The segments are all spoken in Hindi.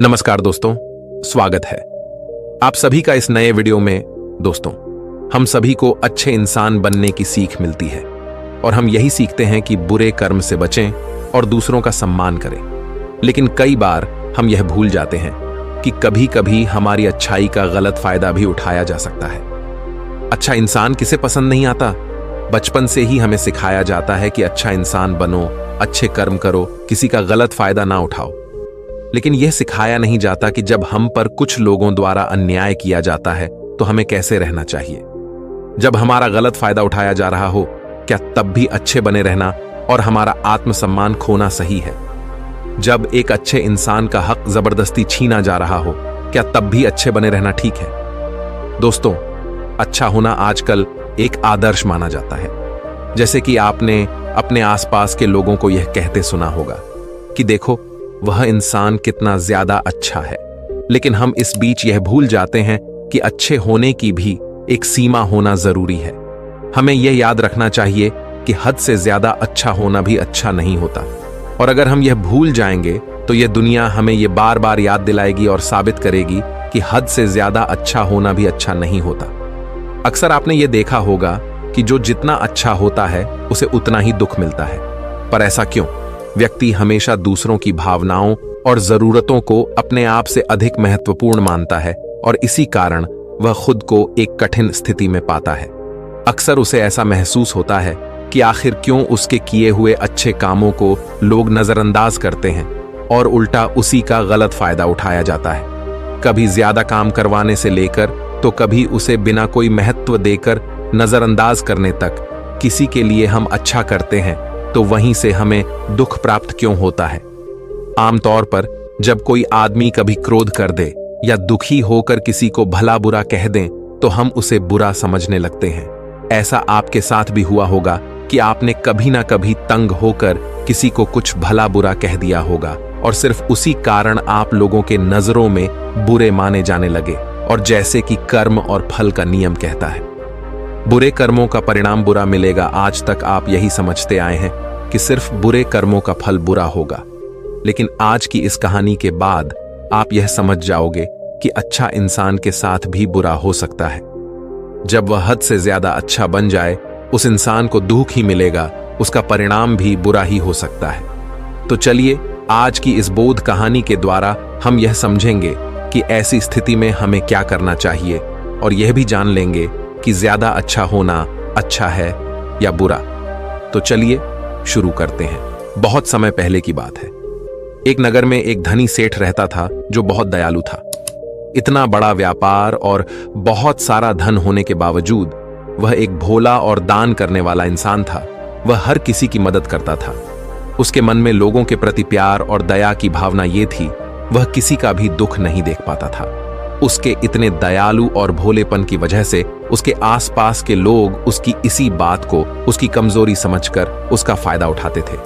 नमस्कार दोस्तों, स्वागत है आप सभी का इस नए वीडियो में। दोस्तों, हम सभी को अच्छे इंसान बनने की सीख मिलती है और हम यही सीखते हैं कि बुरे कर्म से बचें और दूसरों का सम्मान करें। लेकिन कई बार हम यह भूल जाते हैं कि कभी कभी हमारी अच्छाई का गलत फायदा भी उठाया जा सकता है। अच्छा इंसान किसे पसंद नहीं आता? बचपन से ही हमें सिखाया जाता है कि अच्छा इंसान बनो, अच्छे कर्म करो, किसी का गलत फायदा ना उठाओ। लेकिन यह सिखाया नहीं जाता कि जब हम पर कुछ लोगों द्वारा अन्याय किया जाता है तो हमें कैसे रहना चाहिए। जब हमारा गलत फायदा उठाया जा रहा हो, क्या तब भी अच्छे बने रहना और हमारा आत्मसम्मान खोना सही है? जब एक अच्छे इंसान का हक जबरदस्ती छीना जा रहा हो, क्या तब भी अच्छे बने रहना ठीक है? दोस्तों, अच्छा होना आजकल एक आदर्श माना जाता है। जैसे कि आपने अपने आसपास के लोगों को यह कहते सुना होगा कि देखो वह इंसान कितना ज्यादा अच्छा है। लेकिन हम इस बीच यह भूल जाते हैं कि अच्छे होने की भी एक सीमा होना जरूरी है। हमें यह याद रखना चाहिए कि हद से ज्यादा अच्छा होना भी अच्छा नहीं होता। और अगर हम यह भूल जाएंगे तो यह दुनिया हमें यह बार बार याद दिलाएगी और साबित करेगी कि हद से ज्यादा अच्छा होना भी अच्छा नहीं होता। अक्सर आपने यह देखा होगा कि जो जितना अच्छा होता है उसे उतना ही दुख मिलता है। पर ऐसा क्यों? व्यक्ति हमेशा दूसरों की भावनाओं और जरूरतों को अपने आप से अधिक महत्वपूर्ण मानता है और इसी कारण वह खुद को एक कठिन स्थिति में पाता है। अक्सर उसे ऐसा महसूस होता है कि आखिर क्यों उसके किए हुए अच्छे कामों को लोग नजरअंदाज करते हैं और उल्टा उसी का गलत फायदा उठाया जाता है। कभी ज्यादा काम करवाने से लेकर तो कभी उसे बिना कोई महत्व देकर नजरअंदाज करने तक। किसी के लिए हम अच्छा करते हैं तो वहीं से हमें दुख प्राप्त क्यों होता है? आमतौर पर जब कोई आदमी कभी क्रोध कर दे या दुखी होकर किसी को भला बुरा कह दें तो हम उसे बुरा समझने लगते हैं। ऐसा आपके साथ भी हुआ होगा कि आपने कभी ना कभी तंग होकर किसी को कुछ भला बुरा कह दिया होगा और सिर्फ उसी कारण आप लोगों के नजरों में बुरे माने जाने लगे। और जैसे कि कर्म और फल का नियम कहता है, बुरे कर्मों का परिणाम बुरा मिलेगा। आज तक आप यही समझते आए हैं कि सिर्फ बुरे कर्मों का फल बुरा होगा। लेकिन आज की इस कहानी के बाद आप यह समझ जाओगे कि अच्छा इंसान के साथ भी बुरा हो सकता है। जब वह हद से ज्यादा अच्छा बन जाए, उस इंसान को दुख ही मिलेगा, उसका परिणाम भी बुरा ही हो सकता है। तो चलिए आज की इस बोध कहानी के द्वारा हम यह समझेंगे कि ऐसी स्थिति में हमें क्या करना चाहिए और यह भी जान लेंगे कि ज्यादा अच्छा होना अच्छा है या बुरा। तो चलिए शुरू करते हैं। बहुत समय पहले की बात है। एक नगर में एक धनी सेठ रहता था जो बहुत दयालु था। इतना बड़ा व्यापार और बहुत सारा धन होने के बावजूद वह एक भोला और दान करने वाला इंसान था। वह हर किसी की मदद करता था। उसके मन में लोगों के प्रति प्यार और दया की भावना ये थी, वह किसी का भी दुख नहीं देख पाता था। उसके इतने दयालु और भोलेपन की वजह से उसके आसपास के लोग उसकी इसी बात को उसकी कमजोरी समझकर उसका फायदा उठाते थे।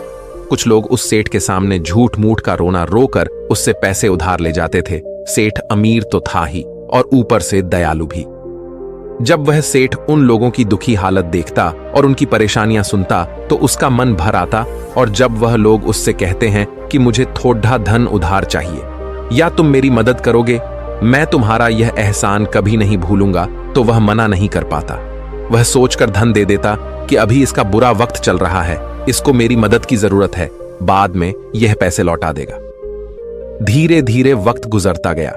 कुछ लोग उस सेठ के सामने झूठ मूठ का रोना रोकर उससे पैसे उधार ले जाते थे। सेठ अमीर तो था ही और ऊपर से दयालु भी। जब वह सेठ उन लोगों की दुखी हालत देखता और उनकी परेशानियां सुनता तो उसका मन भर आता। और जब वह लोग उससे कहते हैं कि मुझे थोड़ा धन उधार चाहिए या तुम मेरी मदद करोगे, मैं तुम्हारा यह एहसान कभी नहीं भूलूंगा, तो वह मना नहीं कर पाता। वह सोचकर धन दे देता कि अभी इसका बुरा वक्त चल रहा है, इसको मेरी मदद की जरूरत है, बाद में यह पैसे लौटा देगा। धीरे धीरे वक्त गुजरता गया।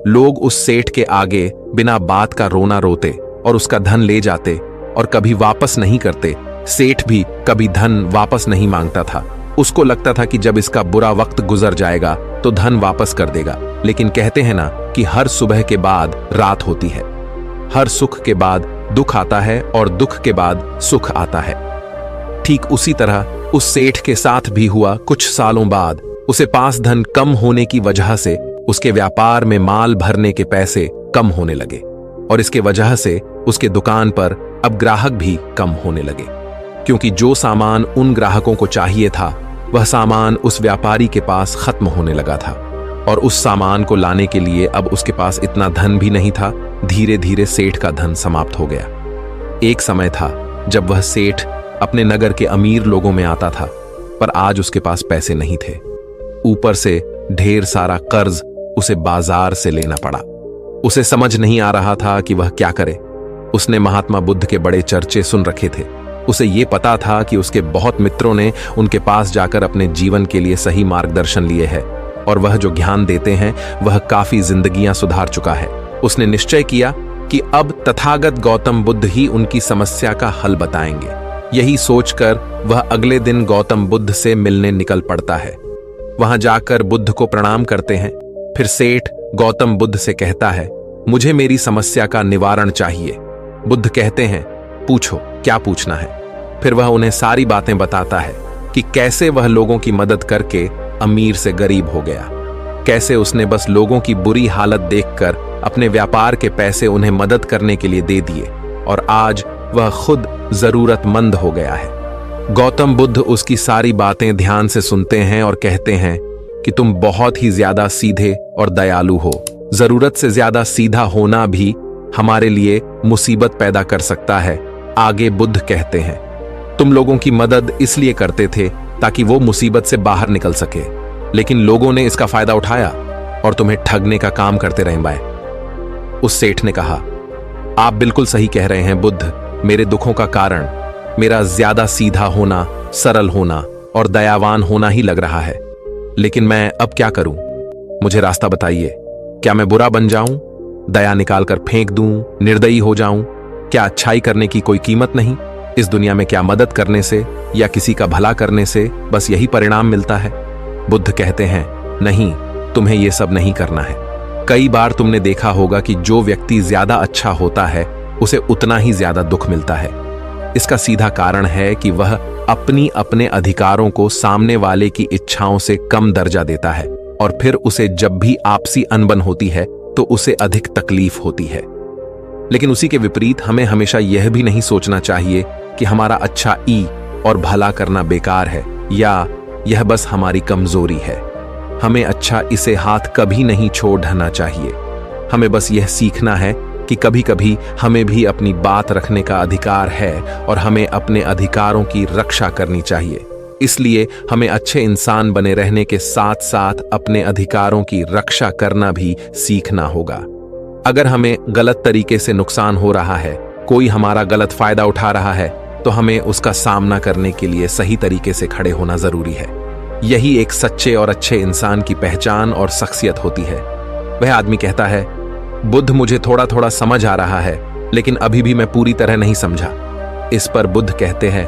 लोग उस सेठ के आगे बिना बात का रोना रोते और उसका धन ले जाते और कभी वापस नहीं करते। सेठ भी कभी धन वापस नहीं मांगता था। उसको लगता था कि जब इसका बुरा वक्त गुजर जाएगा तो धन वापस कर देगा। लेकिन कहते हैं ना कि हर सुबह के बाद रात होती है, हर सुख के बाद दुख आता है और दुख के बाद सुख आता है। ठीक उसी तरह उस सेठ के साथ भी हुआ। कुछ सालों बाद उसे पास धन कम होने की वजह से उसके व्यापार में माल भरने के पैसे कम होने लगे और इसके वजह से उसके दुकान पर अब ग्राहक भी कम होने लगे, क्योंकि जो सामान उन ग्राहकों को चाहिए था वह सामान उस व्यापारी के पास खत्म होने लगा था और उस सामान को लाने के लिए अब उसके पास इतना धन भी नहीं था। धीरे धीरे सेठ का धन समाप्त हो गया। एक समय था जब वह सेठ अपने नगर के अमीर लोगों में आता था, पर आज उसके पास पैसे नहीं थे। ऊपर से ढेर सारा कर्ज उसे बाजार से लेना पड़ा। उसे समझ नहीं आ रहा था कि वह क्या करे। उसने महात्मा बुद्ध के बड़े चर्चे सुन रखे थे। उसे ये पता था कि उसके बहुत मित्रों ने उनके पास जाकर अपने जीवन के लिए सही मार्गदर्शन लिए है और वह जो ज्ञान देते हैं वह काफी जिंदगियां सुधार चुका है। उसने निश्चय किया कि अब तथागत गौतम बुद्ध ही उनकी समस्या का हल बताएंगे। यही सोचकर वह अगले दिन गौतम बुद्ध से मिलने निकल पड़ता है। वहां जाकर बुद्ध को प्रणाम करते हैं। फिर सेठ गौतम बुद्ध से कहता है, मुझे मेरी समस्या का निवारण चाहिए। बुद्ध कहते हैं, पूछो, क्या पूछना है। फिर वह उन्हें सारी बातें बताता है कि कैसे वह लोगों की मदद करके अमीर से गरीब हो गया, कैसे उसने बस लोगों की बुरी हालत देखकर अपने व्यापार के पैसे उन्हें मदद करने के लिए दे दिए और आज वह खुद जरूरतमंद हो गया है। गौतम बुद्ध उसकी सारी बातें ध्यान से सुनते हैं और कहते हैं कि तुम बहुत ही ज्यादा सीधे और दयालु हो। जरूरत से ज्यादा सीधा होना भी हमारे लिए मुसीबत पैदा कर सकता है। आगे बुद्ध कहते हैं, तुम लोगों की मदद इसलिए करते थे ताकि वो मुसीबत से बाहर निकल सके, लेकिन लोगों ने इसका फायदा उठाया और तुम्हें ठगने का काम करते रहे बाय। उस सेठ ने कहा, आप बिल्कुल सही कह रहे हैं बुद्ध। मेरे दुखों का कारण मेरा ज्यादा सीधा होना, सरल होना और दयावान होना ही लग रहा है, लेकिन मैं अब क्या करूं? मुझे रास्ता बताइए। क्या मैं बुरा बन जाऊं, दया निकालकर फेंक दूं, निर्दयी हो जाऊं? क्या अच्छाई करने की कोई कीमत नहीं? इस दुनिया में क्या मदद करने से या किसी का भला करने से बस यही परिणाम मिलता है? बुद्ध कहते हैं, नहीं, तुम्हें यह सब नहीं करना है। कई बार तुमने देखा होगा कि जो व्यक्ति ज्यादा अच्छा होता है उसे उतना ही ज्यादा दुख मिलता है। इसका सीधा कारण है कि वह अपने अधिकारों को सामने वाले की इच्छाओं से कम दर्जा देता है और फिर उसे जब भी आपसी अनबन होती है तो उसे अधिक तकलीफ होती है। लेकिन उसी के विपरीत हमें हमेशा यह भी नहीं सोचना चाहिए कि हमारा अच्छा ई और भला करना बेकार है या यह बस हमारी कमजोरी है। हमें अच्छा इसे हाथ कभी नहीं छोड़ना चाहिए। हमें बस यह सीखना है कि कभी कभी हमें भी अपनी बात रखने का अधिकार है और हमें अपने अधिकारों की रक्षा करनी चाहिए। इसलिए हमें अच्छे इंसान बने रहने के साथ साथ अपने अधिकारों की रक्षा करना भी सीखना होगा। अगर हमें गलत तरीके से नुकसान हो रहा है, कोई हमारा गलत फायदा उठा रहा है, तो हमें उसका सामना करने के लिए सही तरीके से खड़े होना जरूरी है। यही एक सच्चे और अच्छे इंसान की पहचान और शख्सियत होती है। वह आदमी कहता है, बुद्ध, मुझे थोड़ा थोड़ा समझ आ रहा है, लेकिन अभी भी मैं पूरी तरह नहीं समझा। इस पर बुद्ध कहते हैं,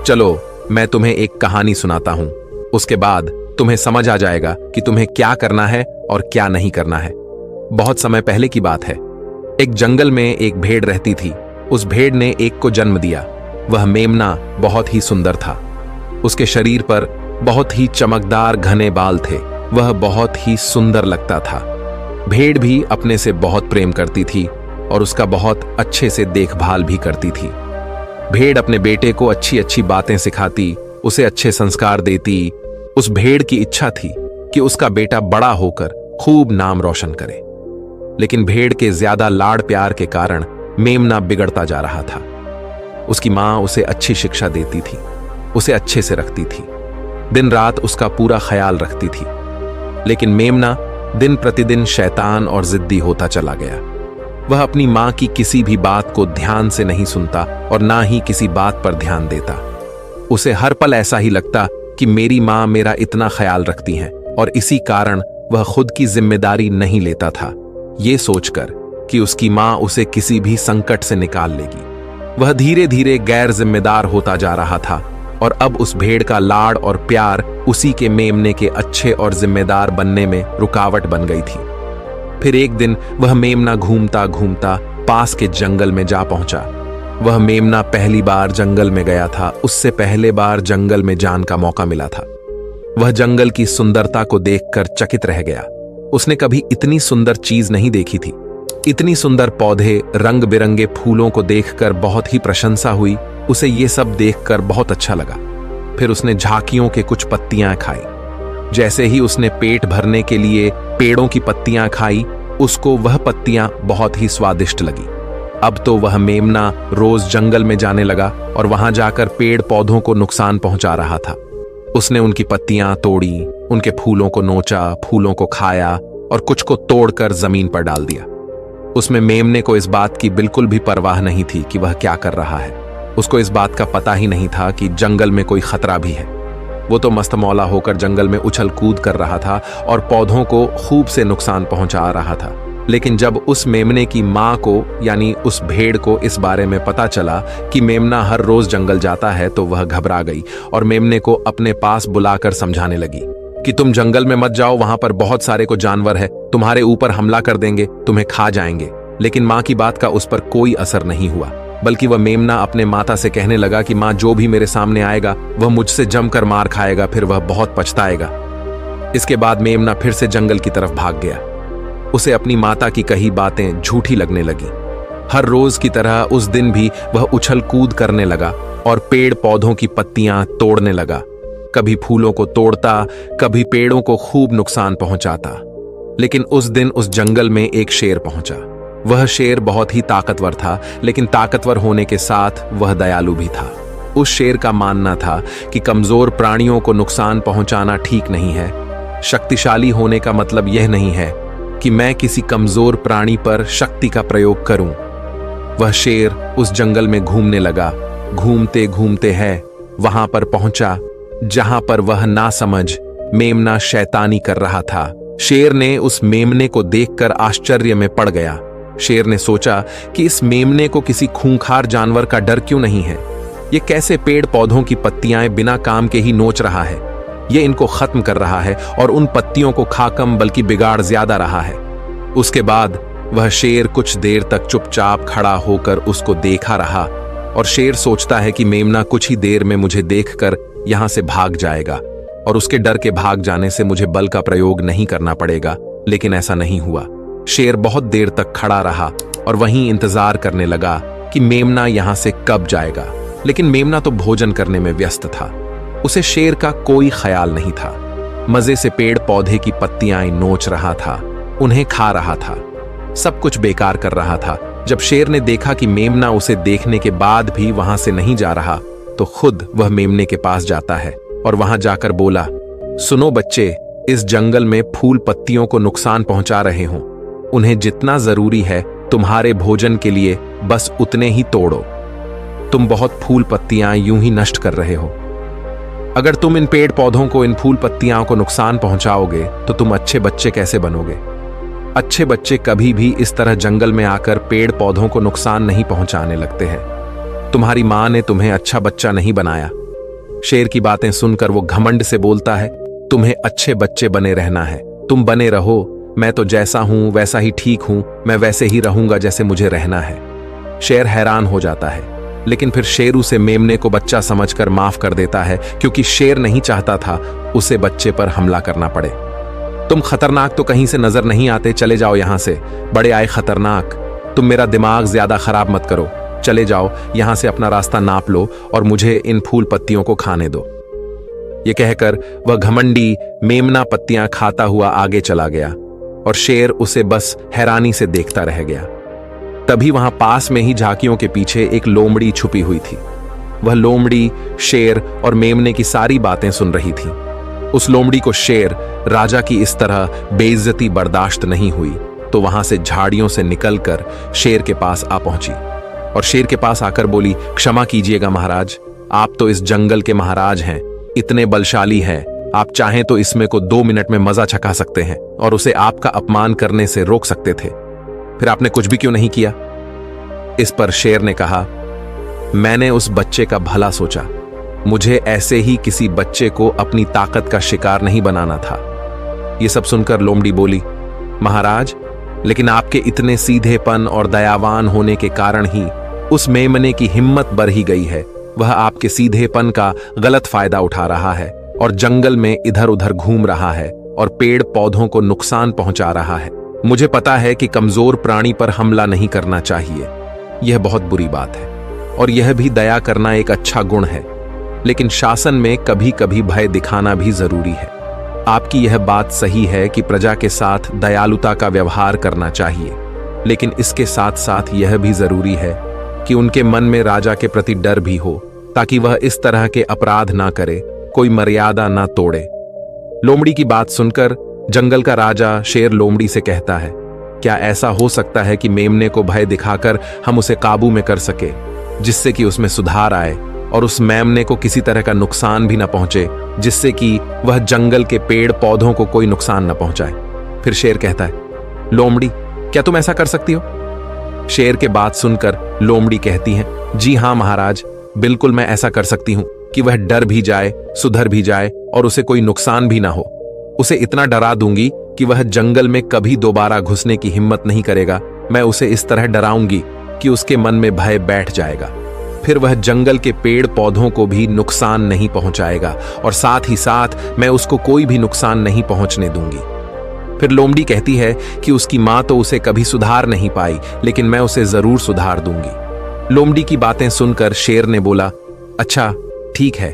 चलो मैं तुम्हें एक कहानी सुनाता हूं, उसके बाद तुम्हें समझ आ जाएगा कि तुम्हें क्या करना है और क्या नहीं करना है। बहुत समय पहले की बात है। एक जंगल में एक भेड़ रहती थी। उस भेड़ ने एक को जन्म दिया। वह मेमना बहुत ही सुंदर था। उसके शरीर पर बहुत ही चमकदार घने बाल थे। वह बहुत ही सुंदर लगता था। भेड़ भी अपने से बहुत प्रेम करती थी और उसका बहुत अच्छे से देखभाल भी करती थी। भेड़ अपने बेटे को अच्छी अच्छी बातें सिखाती, उसे अच्छे संस्कार देती। उस भेड़ की इच्छा थी कि उसका बेटा बड़ा होकर खूब नाम रोशन करे। लेकिन भेड़ के ज्यादा लाड़ प्यार के कारण मेमना बिगड़ता जा रहा था। उसकी मां उसे अच्छी शिक्षा देती थी, उसे अच्छे से रखती थी, दिन रात उसका पूरा ख्याल रखती थी। लेकिन मेमना दिन प्रतिदिन शैतान और जिद्दी होता चला गया। वह अपनी मां की किसी भी बात को ध्यान से नहीं सुनता और ना ही किसी बात पर ध्यान देता। उसे हर पल ऐसा ही लगता कि मेरी मां मेरा इतना ख्याल रखती हैं और इसी कारण वह खुद की जिम्मेदारी नहीं लेता था, ये सोचकर कि उसकी मां उसे किसी भी संकट से निकाल लेगी। वह धीरे धीरे गैर जिम्मेदार होता जा रहा था और अब उस भेड़ का लाड़ और प्यार उसी के मेमने के अच्छे और जिम्मेदार बनने में रुकावट बन गई थी। फिर एक दिन वह मेमना घूमता घूमता पास के जंगल में जा पहुंचा। वह मेमना पहली बार जंगल में गया था। उससे पहले बार जंगल में जाने का मौका मिला था। वह जंगल की सुंदरता को देखकर चकित रह गया। उसने कभी इतनी सुंदर चीज नहीं देखी थी। इतनी सुंदर पौधे, रंग बिरंगे फूलों को देखकर बहुत ही प्रशंसा हुई। उसे ये सब देखकर बहुत अच्छा लगा। फिर उसने झांकियों के कुछ पत्तियां खाई। जैसे ही उसने पेट भरने के लिए पेड़ों की पत्तियां खाई, उसको वह पत्तियां बहुत ही स्वादिष्ट लगी। अब तो वह मेमना रोज जंगल में जाने लगा और वहां जाकर पेड़ पौधों को नुकसान पहुंचा रहा था। उसने उनकी पत्तियां तोड़ी, उनके फूलों को नोचा, फूलों को खाया और कुछ को तोड़कर जमीन पर डाल दिया। उसमें मेमने को इस बात की बिल्कुल भी परवाह नहीं थी कि वह क्या कर रहा है। उसको इस बात का पता ही नहीं था कि जंगल में कोई खतरा भी है। वो तो मस्तमौला होकर जंगल में उछल कूद कर रहा था और पौधों को खूब से नुकसान पहुंचा रहा था। लेकिन जब उस मेमने की माँ को यानी उस भेड़ को इस बारे में पता चला कि मेमना हर रोज जंगल जाता है तो वह घबरा गई और मेमने को अपने पास बुलाकर समझाने लगी कि तुम जंगल में मत जाओ, वहां पर बहुत सारे को जानवर है, तुम्हारे ऊपर हमला कर देंगे, तुम्हें खा जाएंगे। लेकिन माँ की बात का उस पर कोई असर नहीं हुआ, बल्कि वह मेमना अपने माता से कहने लगा कि माँ, जो भी मेरे सामने आएगा वह मुझसे जमकर मार खाएगा, फिर वह बहुत पछताएगा। इसके बाद मेमना फिर से जंगल की तरफ भाग गया। उसे अपनी माता की कही बातें झूठी लगने लगी। हर रोज की तरह उस दिन भी वह उछल कूद करने लगा और पेड़ पौधों की पत्तियां तोड़ने लगा। कभी फूलों को तोड़ता, कभी पेड़ों को खूब नुकसान पहुंचाता। लेकिन उस दिन उस जंगल में एक शेर पहुंचा। वह शेर बहुत ही ताकतवर था, लेकिन ताकतवर होने के साथ वह दयालु भी था। उस शेर का मानना था कि कमजोर प्राणियों को नुकसान पहुंचाना ठीक नहीं है। शक्तिशाली होने का मतलब यह नहीं है कि मैं किसी कमजोर प्राणी पर शक्ति का प्रयोग करूं। वह शेर उस जंगल में घूमने लगा। घूमते घूमते है वहां पर पहुंचा जहां पर वह नासमझ मेमना शैतानी कर रहा था। शेर ने उस मेमने को देखकर आश्चर्य में पड़ गया। शेर ने सोचा कि इस मेमने को किसी खूंखार जानवर का डर क्यों नहीं है। ये कैसे पेड़ पौधों की पत्तियां बिना काम के ही नोच रहा है। ये इनको खत्म कर रहा है और उन पत्तियों को खा कम बल्कि बिगाड़ ज्यादा रहा है। उसके बाद वह शेर कुछ देर तक चुपचाप खड़ा होकर उसको देखा रहा और शेर सोचता है कि मेमना कुछ ही देर में मुझे देखकर यहां से भाग जाएगा और उसके डर के भाग जाने से मुझे बल का प्रयोग नहीं करना पड़ेगा। लेकिन ऐसा नहीं हुआ। शेर बहुत देर तक खड़ा रहा और वहीं इंतजार करने लगा कि मेमना यहां से कब जाएगा। लेकिन मेमना तो भोजन करने में व्यस्त था। उसे शेर का कोई ख्याल नहीं था। मजे से पेड़ पौधे की पत्तियां नोच रहा था, उन्हें खा रहा था, सब कुछ बेकार कर रहा था। जब शेर ने देखा कि मेमना उसे देखने के बाद भी वहां से नहीं जा रहा, तो खुद वह मेमने के पास जाता है और वहां जाकर बोला, सुनो बच्चे, इस जंगल में फूल पत्तियों को नुकसान पहुंचा रहे हो। उन्हें जितना जरूरी है तुम्हारे भोजन के लिए बस उतने ही तोड़ो। तुम बहुत फूल पत्तियां यूं ही नष्ट कर रहे हो। अगर तुम इन पेड़ पौधों को, इन फूल पत्तियां को नुकसान पहुंचाओगे तो तुम अच्छे बच्चे कैसे बनोगे। अच्छे बच्चे कभी भी इस तरह जंगल में आकर पेड़ पौधों को नुकसान नहीं पहुंचाने लगते हैं। तुम्हारी मां ने तुम्हें अच्छा बच्चा नहीं बनाया। शेर की बातें सुनकर वो घमंड से बोलता है, तुम्हें अच्छे बच्चे बने रहना है, तुम बने रहो। मैं तो जैसा हूं वैसा ही ठीक हूं, मैं वैसे ही रहूंगा जैसे मुझे रहना है। शेर हैरान हो जाता है, लेकिन फिर शेर उसे मेमने को बच्चा समझकर माफ कर देता है, क्योंकि शेर नहीं चाहता था उसे बच्चे पर हमला करना पड़े। तुम खतरनाक तो कहीं से नजर नहीं आते, चले जाओ यहां से। बड़े आए खतरनाक, तुम मेरा दिमाग ज्यादा खराब मत करो। चले जाओ यहां से, अपना रास्ता नाप लो और मुझे इन फूल पत्तियों को खाने दो। ये कहकर वह घमंडी मेमना पत्तियां खाता हुआ आगे चला गया और शेर उसे बस हैरानी से देखता रह गया। तभी वहां पास में ही झांकियों के पीछे एक लोमड़ी छुपी हुई थी। वह लोमड़ी शेर और मेमने की सारी बातें सुन रही थी। उस लोमड़ी को शेर राजा की इस तरह बेइज्जती बर्दाश्त नहीं हुई, तो वहां से झाड़ियों से निकलकर शेर के पास आ पहुंची और शेर के पास आकर बोली, क्षमा कीजिएगा महाराज, आप तो इस जंगल के महाराज हैं, इतने बलशाली हैं, आप चाहें तो इसमें को 2 मिनट में मजा चखा सकते हैं और उसे आपका अपमान करने से रोक सकते थे, फिर आपने कुछ भी क्यों नहीं किया। इस पर शेर ने कहा, मैंने उस बच्चे का भला सोचा, मुझे ऐसे ही किसी बच्चे को अपनी ताकत का शिकार नहीं बनाना था। यह सब सुनकर लोमड़ी बोली, महाराज, लेकिन आपके इतने सीधेपन और दयावान होने के कारण ही उस मेमने की हिम्मत बढ़ ही गई है। वह आपके सीधेपन का गलत फायदा उठा रहा है और जंगल में इधर उधर घूम रहा है और पेड़ पौधों को नुकसान पहुंचा रहा है। मुझे पता है कि कमजोर प्राणी पर हमला नहीं करना चाहिए, यह बहुत बुरी बात है, और यह भी दया करना एक अच्छा गुण है, लेकिन शासन में कभी कभी भय दिखाना भी जरूरी है। आपकी यह बात सही है कि प्रजा के साथ दयालुता का व्यवहार करना चाहिए, लेकिन इसके साथ साथ यह भी जरूरी है कि उनके मन में राजा के प्रति डर भी हो, ताकि वह इस तरह के अपराध ना करे, कोई मर्यादा ना तोड़े। लोमड़ी की बात सुनकर जंगल का राजा शेर लोमड़ी से कहता है, क्या ऐसा हो सकता है कि मेमने को भय दिखाकर हम उसे काबू में कर सके, जिससे कि उसमें सुधार आए और उस मेमने को किसी तरह का नुकसान भी न पहुंचे, जिससे कि वह जंगल के पेड़ पौधों को कोई नुकसान न पहुंचाए। फिर शेर कहता है, लोमड़ी क्या तुम ऐसा कर सकती हो? शेर के बात सुनकर लोमड़ी कहती है, जी हां महाराज, बिल्कुल मैं ऐसा कर सकती हूं कि वह डर भी जाए, सुधर भी जाए और उसे कोई नुकसान भी ना हो। उसे इतना डरा दूंगी कि वह जंगल में कभी दोबारा घुसने की हिम्मत नहीं करेगा। मैं उसे इस तरह डराऊंगी कि उसके मन में भय बैठ जाएगा। फिर वह जंगल के पेड़ पौधों को भी नुकसान नहीं पहुंचाएगा और साथ ही साथ मैं उसको कोई भी नुकसान नहीं पहुंचने दूंगी। फिर लोमड़ी कहती है कि उसकी मां तो उसे कभी सुधार नहीं पाई, लेकिन मैं उसे जरूर सुधार दूंगी। लोमड़ी की बातें सुनकर शेर ने बोला, अच्छा ठीक है,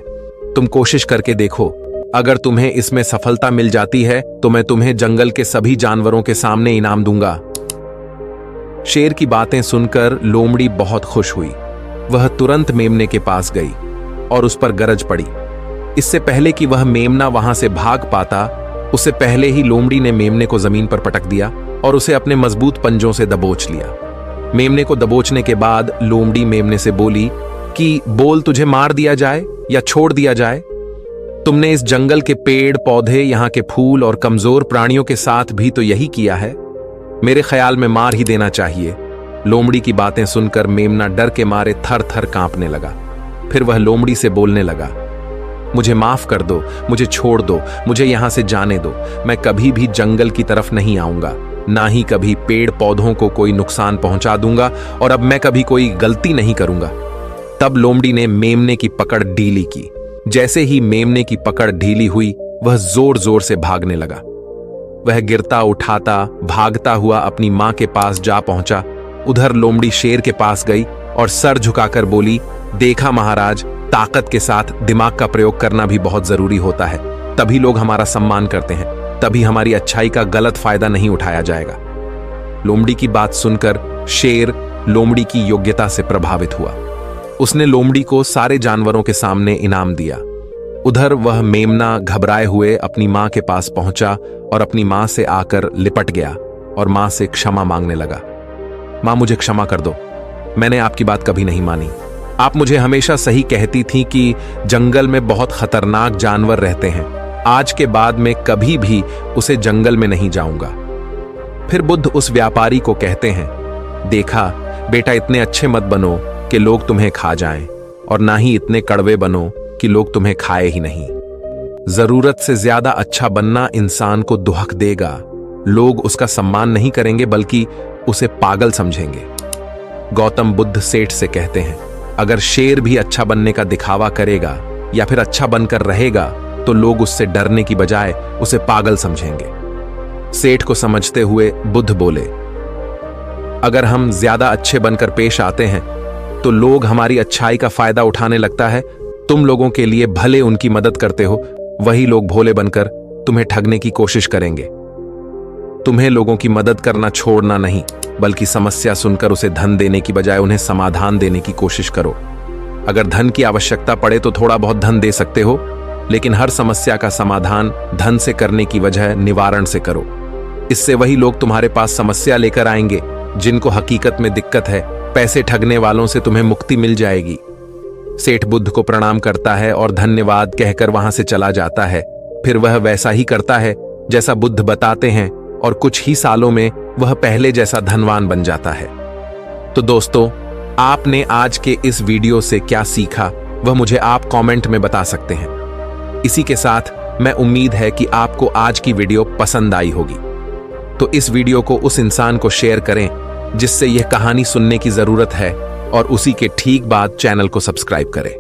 तुम कोशिश करके देखो। अगर तुम्हें इसमें सफलता मिल जाती है तो मैं तुम्हें जंगल के सभी जानवरों के सामने इनाम दूंगा। शेर की बातें सुनकर लोमड़ी बहुत खुश हुई। वह तुरंत मेमने के पास गई और उस पर गरज पड़ी। इससे पहले कि वह मेमना वहां से भाग पाता, उससे पहले ही लोमड़ी ने मेमने को जमीन पर पटक दिया और उसे अपने मजबूत पंजों से दबोच लिया। मेमने को दबोचने के बाद लोमड़ी मेमने से बोली कि बोल, तुझे मार दिया जाए या छोड़ दिया जाए? तुमने इस जंगल के पेड़ पौधे, यहाँ के फूल और कमजोर प्राणियों के साथ भी तो यही किया है। मेरे ख्याल में मार ही देना चाहिए। लोमड़ी की बातें सुनकर मेमना डर के मारे थर थर कांपने लगा। फिर वह लोमड़ी से बोलने लगा, मुझे माफ कर दो, मुझे छोड़ दो, मुझे यहां से जाने दो। मैं कभी भी जंगल की तरफ नहीं आऊंगा, ना ही कभी पेड़ पौधों को कोई नुकसान पहुंचा दूंगा, और अब मैं कभी कोई गलती नहीं करूंगा। तब लोमड़ी ने मेमने की पकड़ ढीली की। जैसे ही मेमने की पकड़ ढीली हुई, वह जोर जोर से भागने लगा। वह गिरता उठाता भागता हुआ अपनी मां के पास जा पहुंचा। उधर लोमड़ी शेर के पास गई और सर झुकाकर बोली, देखा महाराज, ताकत के साथ दिमाग का प्रयोग करना भी बहुत जरूरी होता है, तभी लोग हमारा सम्मान करते हैं, तभी हमारी अच्छाई का गलत फायदा नहीं उठाया जाएगा। लोमड़ी की बात सुनकर शेर लोमड़ी की योग्यता से प्रभावित हुआ। उसने लोमड़ी को सारे जानवरों के सामने इनाम दिया। उधर वह मेमना घबराए हुए अपनी मां के पास पहुंचा और अपनी मां से आकर लिपट गया और मां से क्षमा मांगने लगा। मां, मुझे क्षमा कर दो, मैंने आपकी बात कभी नहीं मानी। आप मुझे हमेशा सही कहती थी कि जंगल में बहुत खतरनाक जानवर रहते हैं। आज के बाद मैं कभी भी उसे जंगल में नहीं जाऊंगा। फिर बुद्ध उस व्यापारी को कहते हैं, देखा बेटा, इतने अच्छे मत बनो कि लोग तुम्हें खा जाएं, और ना ही इतने कड़वे बनो कि लोग तुम्हें खाए ही नहीं। जरूरत से ज्यादा अच्छा बनना इंसान को दुहक देगा। लोग उसका सम्मान नहीं करेंगे बल्कि उसे पागल समझेंगे। गौतम बुद्ध सेठ से कहते हैं, अगर शेर भी अच्छा बनने का दिखावा करेगा या फिर अच्छा बनकर रहेगा तो लोग उससे डरने की बजाय उसे पागल समझेंगे। सेठ को समझते हुए बुद्ध बोले, अगर हम ज्यादा अच्छे बनकर पेश आते हैं तो लोग हमारी अच्छाई का फायदा उठाने लगता है। तुम लोगों के लिए भले उनकी मदद करते हो, वही लोग भोले बनकर तुम्हें ठगने की कोशिश करेंगे। तुम्हें लोगों की मदद करना छोड़ना नहीं, बल्कि समस्या सुनकर उसे धन देने की बजाय उन्हें समाधान देने की कोशिश करो। अगर धन की आवश्यकता पड़े तो थोड़ा बहुत धन दे सकते हो, लेकिन हर समस्या का समाधान धन से करने की वजह निवारण से करो। इससे वही लोग तुम्हारे पास समस्या लेकर आएंगे जिनको हकीकत में दिक्कत है। पैसे ठगने वालों से तुम्हें मुक्ति मिल जाएगी। सेठ बुद्ध को प्रणाम करता है और धन्यवाद कहकर वहां से चला जाता है। फिर वह वैसा ही करता है जैसा बुद्ध बताते हैं, और कुछ ही सालों में वह पहले जैसा धनवान बन जाता है। तो दोस्तों, आपने आज के इस वीडियो से क्या सीखा वह मुझे आप कमेंट में बता सकते हैं। इसी के साथ मैं उम्मीद है कि आपको आज की वीडियो पसंद आई होगी। तो इस वीडियो को उस इंसान को शेयर करें जिससे यह कहानी सुनने की जरूरत है, और उसी के ठीक बाद चैनल को सब्सक्राइब करें।